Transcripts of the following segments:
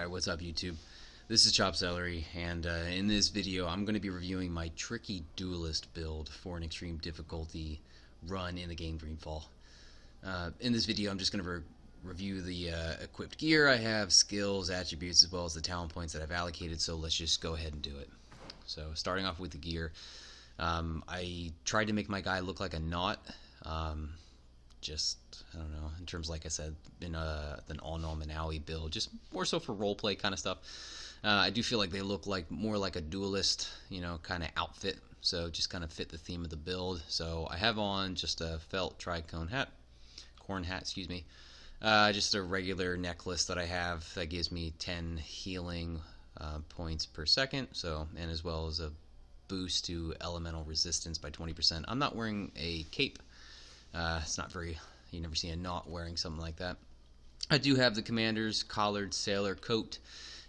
Alright, what's up YouTube? This is Chop Celery, and in this video I'm going to be reviewing my tricky Duelist build for an extreme difficulty run in the game GreedFall. In this video I'm just going to review the equipped gear I have, skills, attributes, as well as the talent points that I've allocated, so let's just go ahead and do it. So starting off with the gear, I tried to make my guy look like a knot. I don't know, in terms, like I said, in an all-nominally build, just more so for roleplay kind of stuff. I do feel like they look like more like a Duelist, you know, kind of outfit, so just kind of fit the theme of the build. So I have on just a felt corn hat, excuse me, just a regular necklace that I have that gives me 10 healing points per second, so, and as well as a boost to elemental resistance by 20%. I'm not wearing a cape. It's not very, you never see a knot wearing something like that. I do have the commander's collared sailor coat,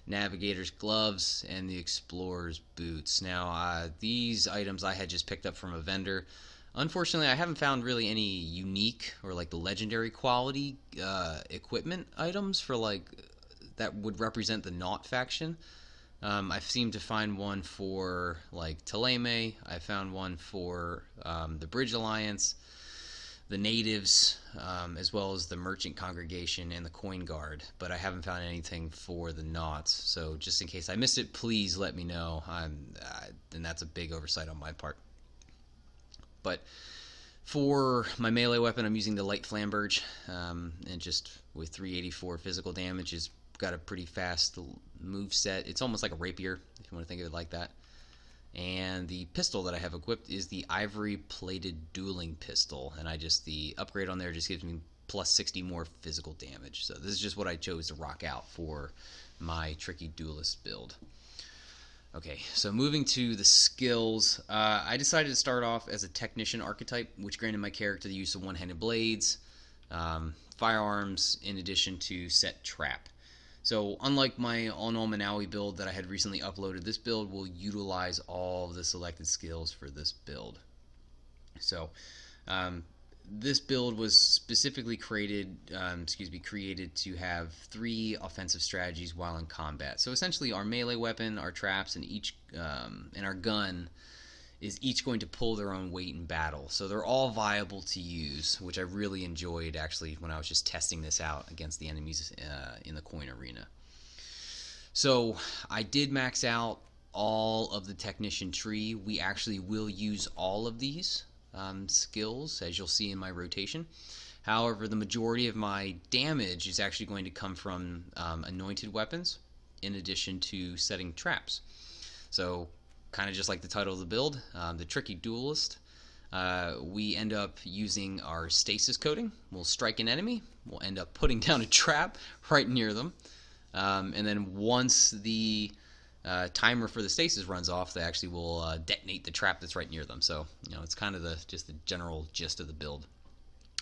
navigator's gloves, and the explorer's boots. Now, these items I had just picked up from a vendor. Unfortunately, I haven't found really any unique or like the legendary quality equipment items for like that would represent the knot faction. I've seemed to find one for like Taleme. I found one for the Bridge Alliance, the natives, as well as the merchant congregation and the coin guard, but I haven't found anything for the knots. So just in case I missed it, please let me know. And that's a big oversight on my part. But for my melee weapon, I'm using the light flamberge, and just with 384 physical damage, it's got a pretty fast move set. It's almost like a rapier, if you want to think of it like that. And the pistol that I have equipped is the ivory plated dueling pistol, and the upgrade on there just gives me plus 60 more physical damage. So this is just what I chose to rock out for my tricky Duelist build. Okay, so moving to the skills, I decided to start off as a technician archetype, which granted my character the use of one-handed blades, firearms, in addition to set trap. So unlike my all-nominally build that I had recently uploaded, this build will utilize all of the selected skills for this build. So this build was specifically created to have 3 offensive strategies while in combat. So essentially our melee weapon, our traps, and our gun is each going to pull their own weight in battle. So they're all viable to use, which I really enjoyed actually when I was just testing this out against the enemies in the coin arena. So I did max out all of the technician tree. We actually will use all of these skills, as you'll see in my rotation. However, the majority of my damage is actually going to come from anointed weapons, in addition to setting traps. So kind of just like the title of the build, the tricky Duelist, we end up using our stasis coating. We'll strike an enemy, we'll end up putting down a trap right near them, and then once the timer for the stasis runs off, they actually will detonate the trap that's right near them. So, you know, it's kind of just the general gist of the build.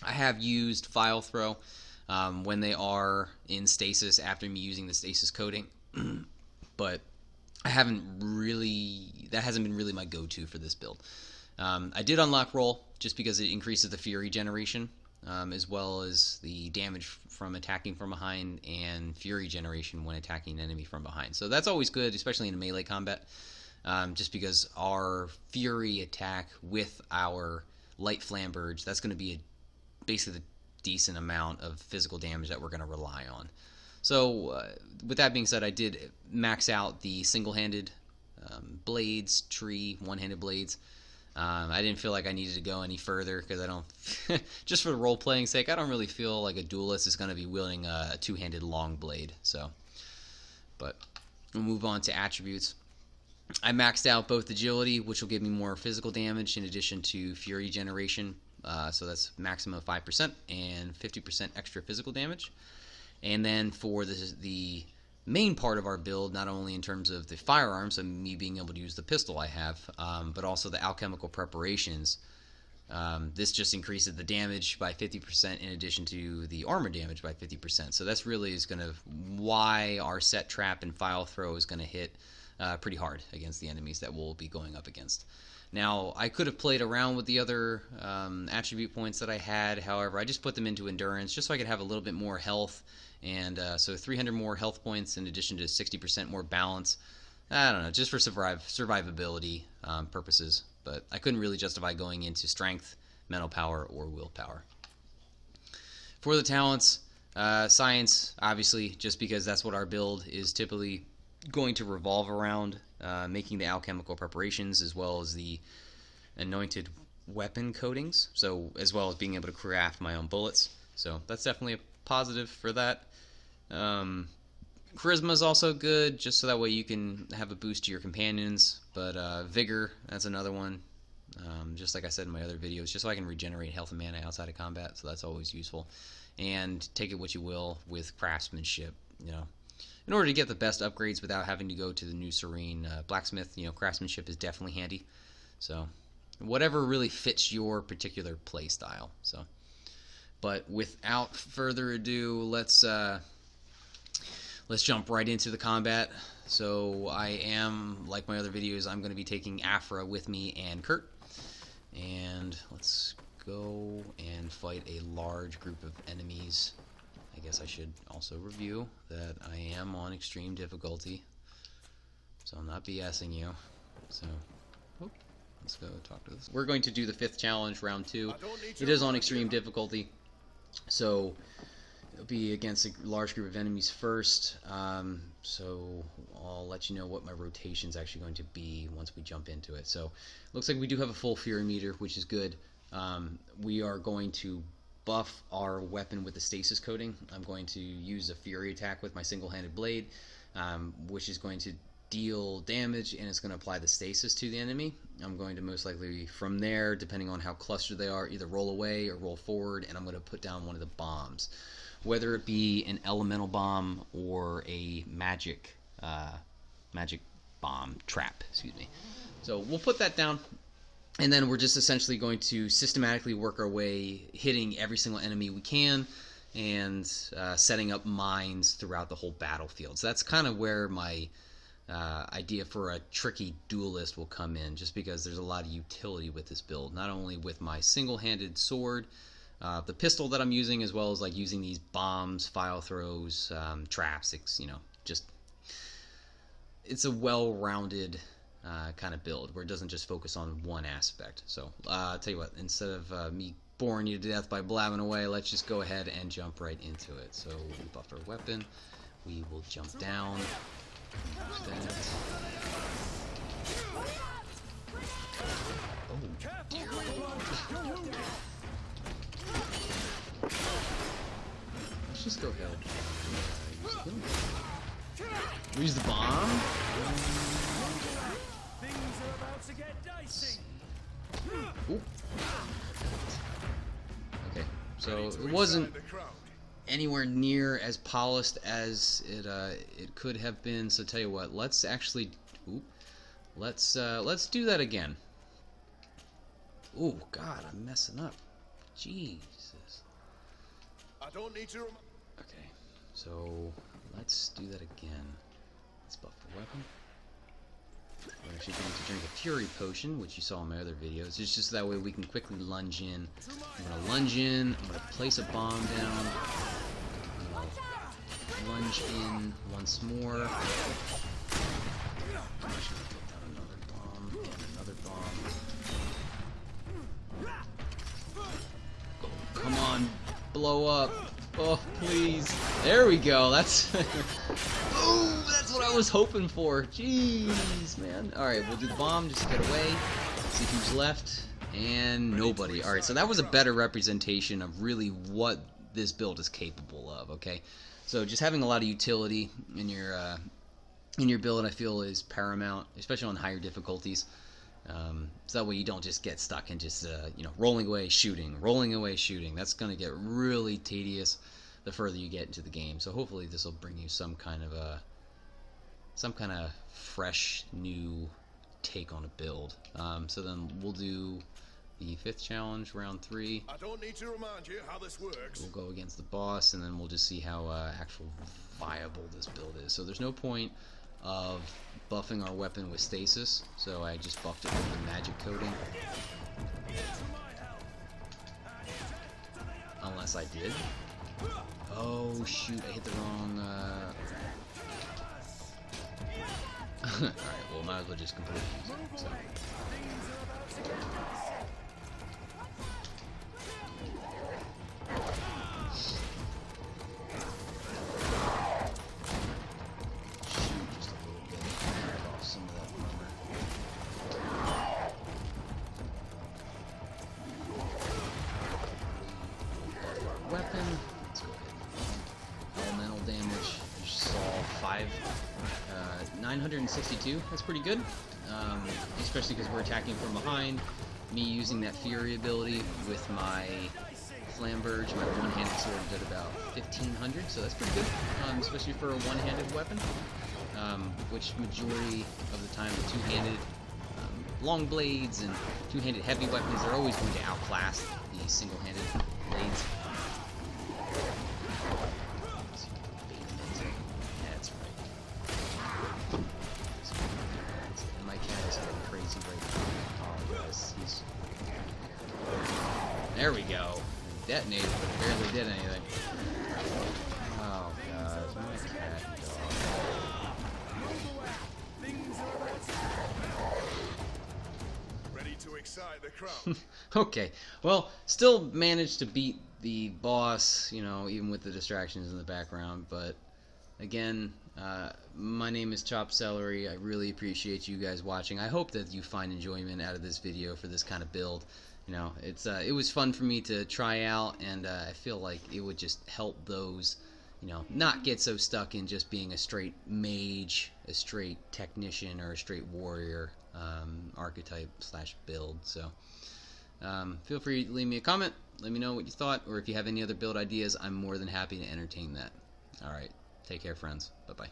I have used file throw when they are in stasis after me using the stasis coating, but that hasn't been really my go-to for this build. I did unlock roll just because it increases the fury generation, as well as the damage from attacking from behind and fury generation when attacking an enemy from behind. So that's always good, especially in melee combat, just because our fury attack with our light flamberge, that's going to be basically a decent amount of physical damage that we're going to rely on. So with that being said, I did max out the single-handed blades, tree, one-handed blades. I didn't feel like I needed to go any further because I don't, just for the role-playing sake, I don't really feel like a Duelist is going to be wielding a two-handed long blade. So, but we'll move on to attributes. I maxed out both agility, which will give me more physical damage in addition to fury generation. So that's maximum of 5% and 50% extra physical damage. And then for the main part of our build, not only in terms of the firearms and me being able to use the pistol I have, but also the alchemical preparations, this just increases the damage by 50% in addition to the armor damage by 50%. So that's really is going to why our set trap and file throw is going to hit pretty hard against the enemies that we'll be going up against. Now, I could have played around with the other attribute points that I had. However, I just put them into endurance just so I could have a little bit more health and so 300 more health points in addition to 60% more balance. I don't know, just for survivability purposes, but I couldn't really justify going into strength, mental power, or willpower. For the talents, science, obviously, just because that's what our build is typically going to revolve around, making the alchemical preparations as well as the anointed weapon coatings, so as well as being able to craft my own bullets. So that's definitely a positive for that. Charisma is also good, just so that way you can have a boost to your companions. But vigor, that's another one. Just like I said in my other videos, just so I can regenerate health and mana outside of combat, so that's always useful. And take it what you will with craftsmanship, you know. In order to get the best upgrades without having to go to the new Serene blacksmith, you know, craftsmanship is definitely handy. So whatever really fits your particular play style. So, but without further ado, let's jump right into the combat. So I am, like my other videos, I'm going to be taking Afra with me and Kurt. And let's go and fight a large group of enemies. I guess I should also review that I am on extreme difficulty. So I'm not BSing you. So, let's go talk to this. We're going to do the 5th challenge, round 2. It is on extreme difficulty. So it'll be against a large group of enemies first, so I'll let you know what my rotation is actually going to be once we jump into it. So looks like we do have a full fury meter, which is good. We are going to buff our weapon with the stasis coating. I'm going to use a fury attack with my single-handed blade, which is going to deal damage, and it's going to apply the stasis to the enemy. I'm going to most likely from there, depending on how clustered they are, either roll away or roll forward, and I'm going to put down one of the bombs, whether it be an elemental bomb or a magic bomb trap, excuse me. So we'll put that down, and then we're just essentially going to systematically work our way, hitting every single enemy we can, and setting up mines throughout the whole battlefield. So that's kind of where my idea for a tricky duelist will come in, just because there's a lot of utility with this build, not only with my single-handed sword, the pistol that I'm using, as well as like using these bombs, file throws, traps. It's a well-rounded kind of build where it doesn't just focus on one aspect. So I'll tell you what, instead of me boring you to death by blabbing away, let's just go ahead and jump right into it. So we buffed our weapon, we will jump down. Oh dear Lord. Let's just go ahead and use the bomb. Things are about to get dicey. Ooh. Okay, so it wasn't anywhere near as polished as it could have been. So tell you what, let's actually let's do that again. Oh God, I'm messing up. Jesus. I don't need to. Okay, so let's do that again. Let's buff the weapon. We're actually going to drink a fury potion, which you saw in my other videos. It's just that way we can quickly lunge in. I'm going to lunge in. I'm going to place a bomb down. I'm going to lunge in once more. I'm actually going to put down another bomb and another bomb. Oh, come on, blow up. Oh, please. There we go. That's oh, that's what I was hoping for. Jeez, man. Alright, we'll do the bomb just to get away. See who's left. And nobody. Alright, so that was a better representation of really what this build is capable of, okay? So just having a lot of utility in your build, I feel, is paramount, especially on higher difficulties. So that way you don't just get stuck in just rolling away, shooting. That's going to get really tedious the further you get into the game. So hopefully this will bring you some kind of fresh new take on a build. So then we'll do the 5th challenge, round 3. I don't need to remind you how this works. We'll go against the boss, and then we'll just see how actual viable this build is. So there's no point of buffing our weapon with stasis, so I just buffed it with the magic coating. Unless I did. Oh shoot, I hit the wrong Alright, well might as well just completely use it. So. Shoot just a little bit. Knock off some of that armor. Weapon. Let's go ahead. Elemental damage. You saw 962. That's pretty good. Especially because we're attacking from behind. Me using that Fury ability with my Flamberge, my one-handed sword, did about 1500, so that's pretty good, especially for a one-handed weapon. Which majority of the time, the two-handed long blades and two-handed heavy weapons are always going to outclass the single-handed blades. That's right. And my cat is going crazy right now. Oh, yes, he's... There we go. Detonated, but it barely did anything. Oh, God. My cat and dog. Ready to excite the crowd. Okay, well, still managed to beat the boss, you know, even with the distractions in the background, but again, my name is Chopped Celery. I really appreciate you guys watching. I hope that you find enjoyment out of this video for this kind of build. You know, it was fun for me to try out, and I feel like it would just help those, you know, not get so stuck in just being a straight mage, a straight technician, or a straight warrior archetype / build. So feel free to leave me a comment, let me know what you thought, or if you have any other build ideas, I'm more than happy to entertain that. Alright, take care friends, bye bye.